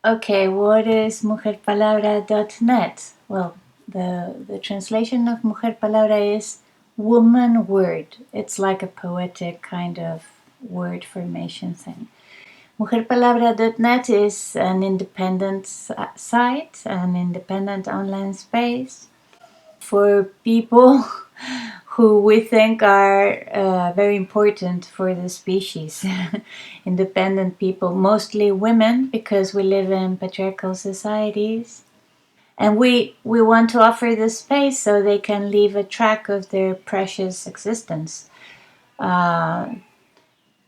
Okay, what is mujerpalabra.net? Well, the translation of Mujer Palabra is woman word. It's like a poetic kind of word formation thing. Mujerpalabra.net is an independent site, an independent online space for people who we think are very important for the species. Independent people, mostly women, because we live in patriarchal societies. And we want to offer this space so they can leave a track of their precious existence.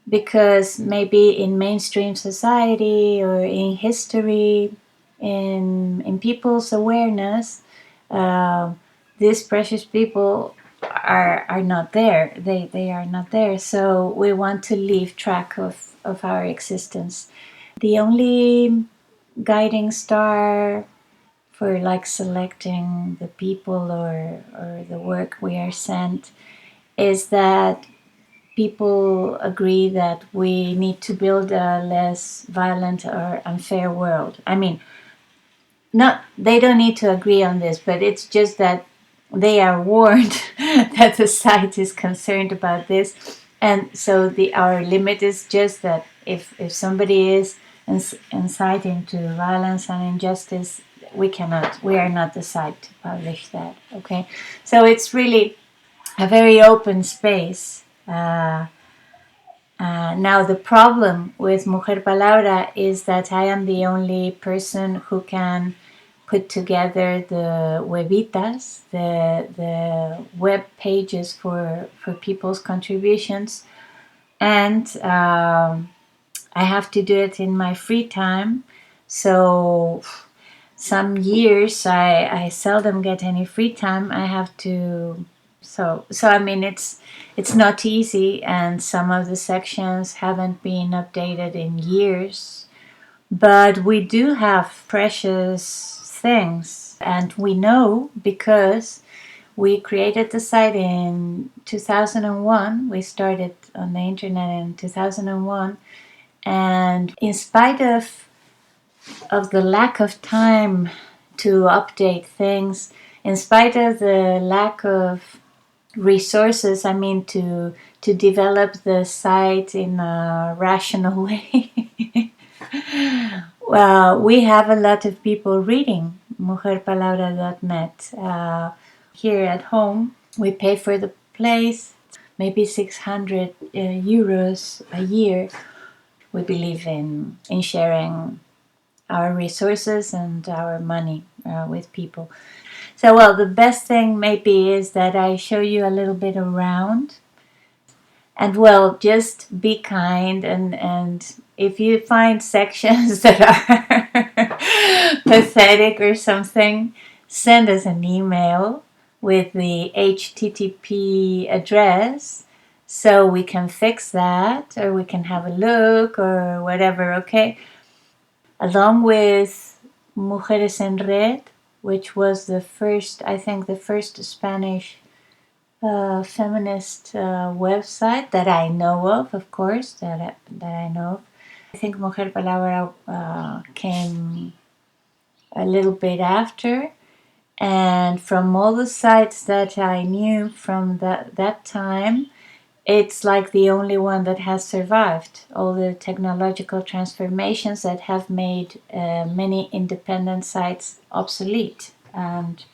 Because maybe in mainstream society or in history, in people's awareness, these precious people are not there. They are not there. So we want to leave track of our existence. The only guiding star for like selecting the people or the work we are sent is that people agree that we need to build a less violent or unfair world. I mean, not they don't need to agree on this, but it's just that they are warned that the site is concerned about this, and so our limit is just that if somebody is inciting to violence and injustice, we are not the site to publish that. Okay, so it's really a very open space. Now the problem with Mujer Palabra is that I am the only person who can put together the webitas, the web pages for people's contributions, and I have to do it in my free time. So some years I seldom get any free time. I have to so I mean it's not easy, and some of the sections haven't been updated in years, but we do have precious things, and we know because we created the site in 2001. We started on the internet in 2001, and in spite of the lack of time to update things, in spite of the lack of resources, I mean, to develop the site in a rational way. Well, we have a lot of people reading mujerpalabra.net. Here at home, we pay for the place, maybe 600 euros a year. We believe in sharing our resources and our money with people. So, well, the best thing maybe is that I show you a little bit around. And, well, just be kind, and if you find sections that are pathetic or something, send us an email with the HTTP address so we can fix that, or we can have a look or whatever, okay? Along with Mujeres en Red, which was the first Spanish feminist website that I know of course, that I know of. I think Mujer Palabra came a little bit after, and from all the sites that I knew from that time, it's like the only one that has survived all the technological transformations that have made many independent sites obsolete, and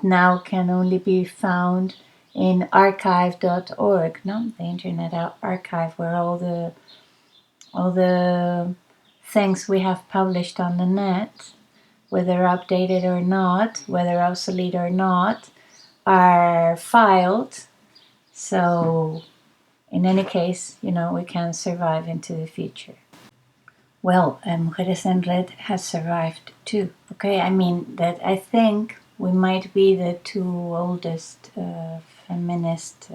now can only be found in archive.org, no, the Internet Archive, where all the things we have published on the net, whether updated or not, whether obsolete or not, are filed. So in any case, we can survive into the future. Well, Mujeres en Red has survived too. Okay, I mean that I think we might be the two oldest feminist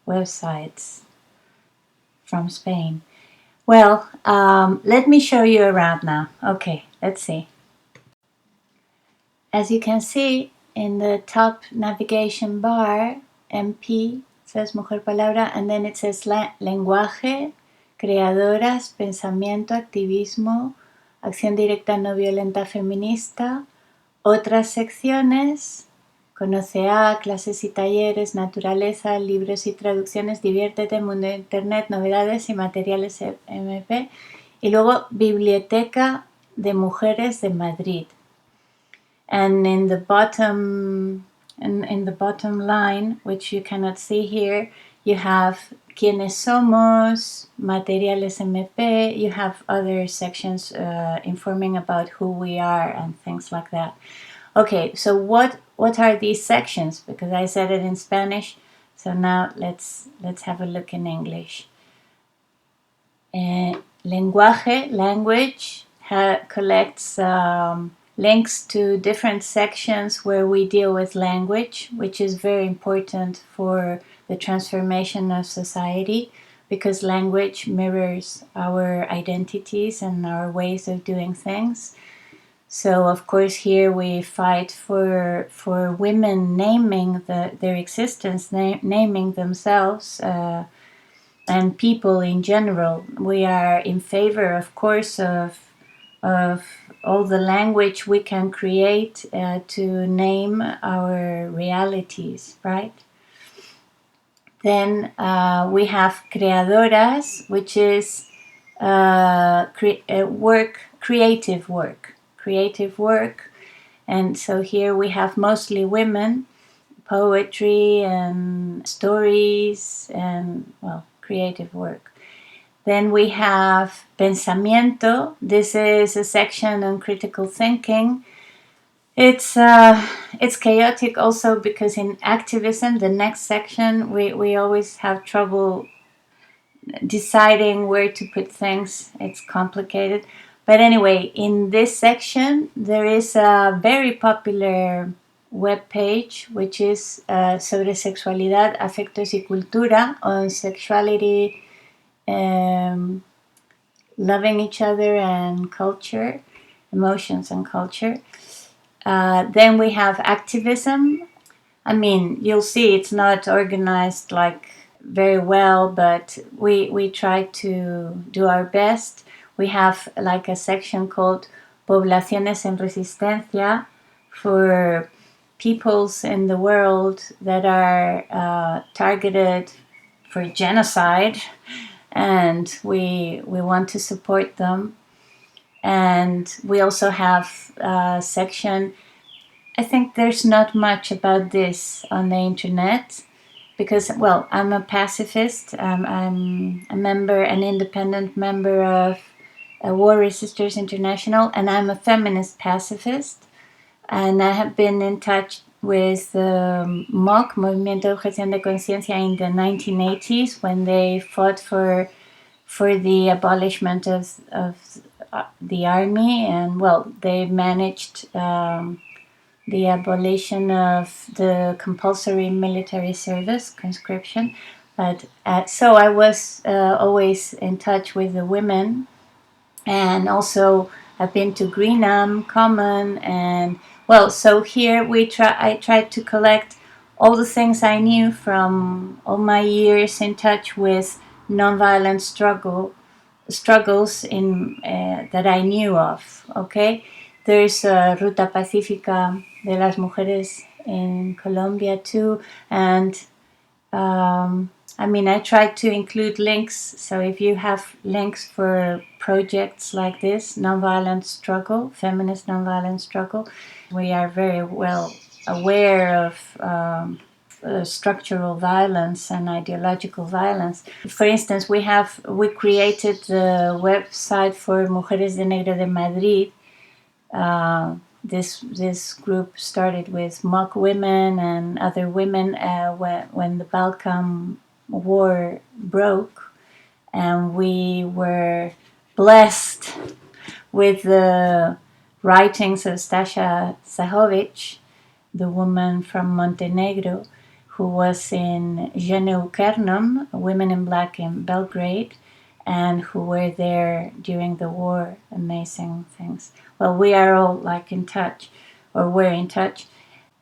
websites from Spain. Well, let me show you around now. Okay, let's see. As you can see in the top navigation bar, MP says Mujer Palabra, and then it says lenguaje, creadoras, pensamiento, activismo, acción directa no violenta feminista, otras secciones, conoce a, clases y talleres, naturaleza, libros y traducciones, diviértete, mundo de internet, novedades y materiales MP, y luego biblioteca de mujeres de Madrid. And in the bottom line, which you cannot see here, you have quiénes somos, materiales MP, you have other sections informing about who we are and things like that. Okay, so what are these sections? Because I said it in Spanish, so now let's have a look in English. Lenguaje, language, collects links to different sections where we deal with language, which is very important for the transformation of society, because language mirrors our identities and our ways of doing things. So, of course, here we fight for women naming their existence, naming themselves, and people in general. We are in favor, of course, of all the language we can create to name our realities, right? Then we have creadoras, which is creative work. And so here we have mostly women, poetry and stories and, well, creative work. Then we have pensamiento. This is a section on critical thinking. It's chaotic also because in activism, the next section, we always have trouble deciding where to put things. It's complicated. But anyway, in this section, there is a very popular web page, which is sobre sexualidad, afectos y cultura, on sexuality, loving each other and culture, emotions and culture. Then we have activism. I mean, you'll see it's not organized like very well, but we try to do our best. We have like a section called Poblaciones en Resistencia for peoples in the world that are targeted for genocide, and we want to support them. And we also have a section, I think there's not much about this on the internet, because, well, I'm a pacifist. I'm a member, an independent member of War Resisters International, and I'm a feminist pacifist. And I have been in touch with MOC, Movimiento de Objeción de Conciencia, in the 1980s when they fought for the abolishment of the army, and, well, they managed the abolition of the compulsory military service, conscription. But so I was always in touch with the women, and also I've been to Greenham Common, and, well, so here I tried to collect all the things I knew from all my years in touch with nonviolent struggles in that I knew of. Okay, there's Ruta Pacífica de las Mujeres in Colombia too, and I mean, I tried to include links, so if you have links for projects like this, nonviolent struggle, feminist nonviolent struggle, we are very well aware of structural violence and ideological violence. For instance, we created the website for Mujeres de Negro de Madrid. This group started with mock women and other women when the Balkan War broke, and we were blessed with the writings of Stasha Zahovic, the woman from Montenegro, who was in Jeuneukernum, Women in Black in Belgrade, and who were there during the war. Amazing things. Well, we are all like in touch, or we're in touch.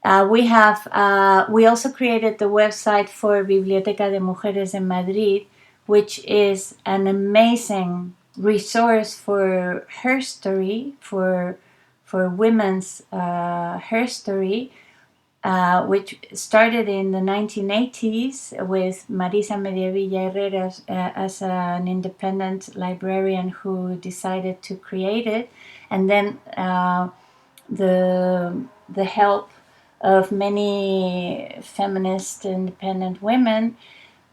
We also created the website for Biblioteca de Mujeres en Madrid, which is an amazing resource for her story, for women's her story, which started in the 1980s with Marisa Mediavilla Herrera as an independent librarian who decided to create it, and then the help of many feminist independent women.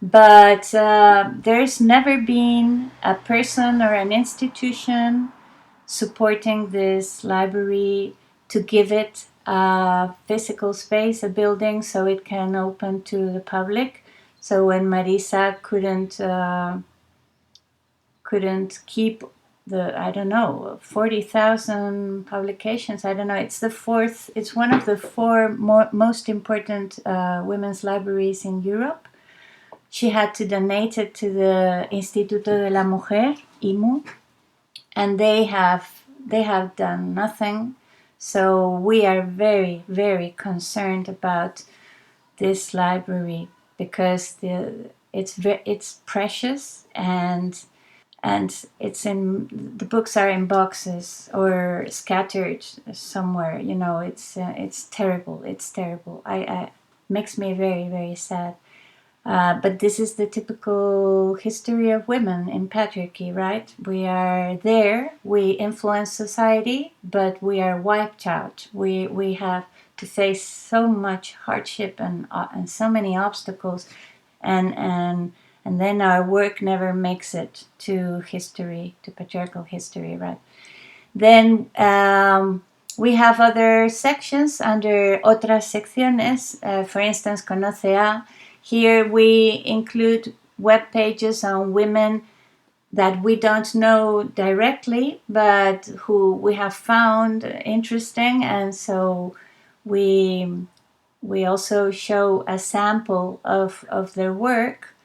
But there's never been a person or an institution supporting this library to give it a physical space, a building, so it can open to the public. So when Marisa couldn't keep the, I don't know, 40,000 publications, I don't know, it's one of the four most important women's libraries in Europe. She had to donate it to the Instituto de la Mujer, IMU, and they have done nothing. So we are very, very concerned about this library because it's precious, and it's in, the books are in boxes or scattered somewhere. It's terrible. It's terrible. I makes me very, very sad. But this is the typical history of women in patriarchy, right? We are there, we influence society, but we are wiped out. We have to face so much hardship and so many obstacles, and then our work never makes it to history, to patriarchal history, right? Then we have other sections under otras secciones, for instance, Conoce A. Here we include web pages on women that we don't know directly, but who we have found interesting, and so we also show a sample of their work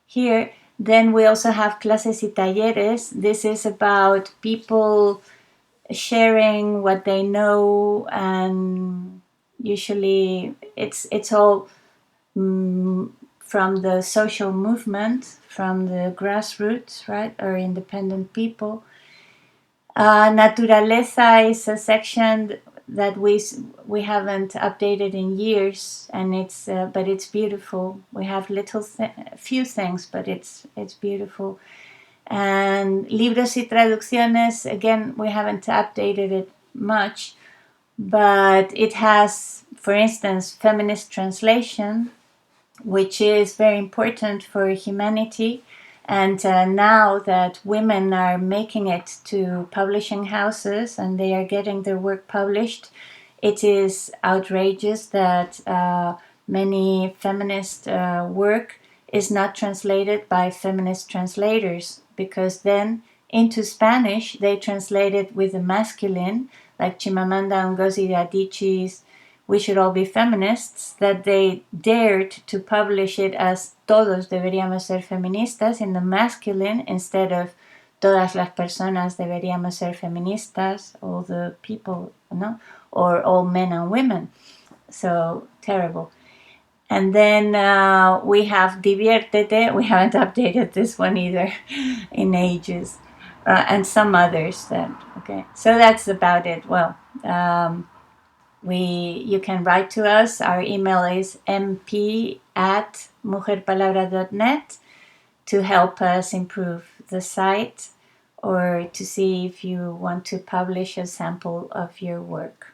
here. Then we also have Clases y Talleres. This is about people sharing what they know, and usually it's all from the social movement, from the grassroots, right, or independent people. Naturaleza is a section that we haven't updated in years, and but it's beautiful. We have few things, but it's beautiful. And libros y traducciones, again, we haven't updated it much, but it has, for instance, feminist translation, which is very important for humanity. And now that women are making it to publishing houses and they are getting their work published, it is outrageous that many feminist work is not translated by feminist translators, because then into Spanish they translate it with the masculine, like Chimamanda Ngozi Adichie's We Should All Be Feminists, that they dared to publish it as Todos deberíamos ser feministas in the masculine, instead of Todas las personas deberíamos ser feministas, all the people, or all men and women. So terrible. And then we have Diviértete. We haven't updated this one either in ages. And some others then. Okay, so that's about it. Well, you can write to us. Our email is mp@mujerpalabra.net to help us improve the site, or to see if you want to publish a sample of your work.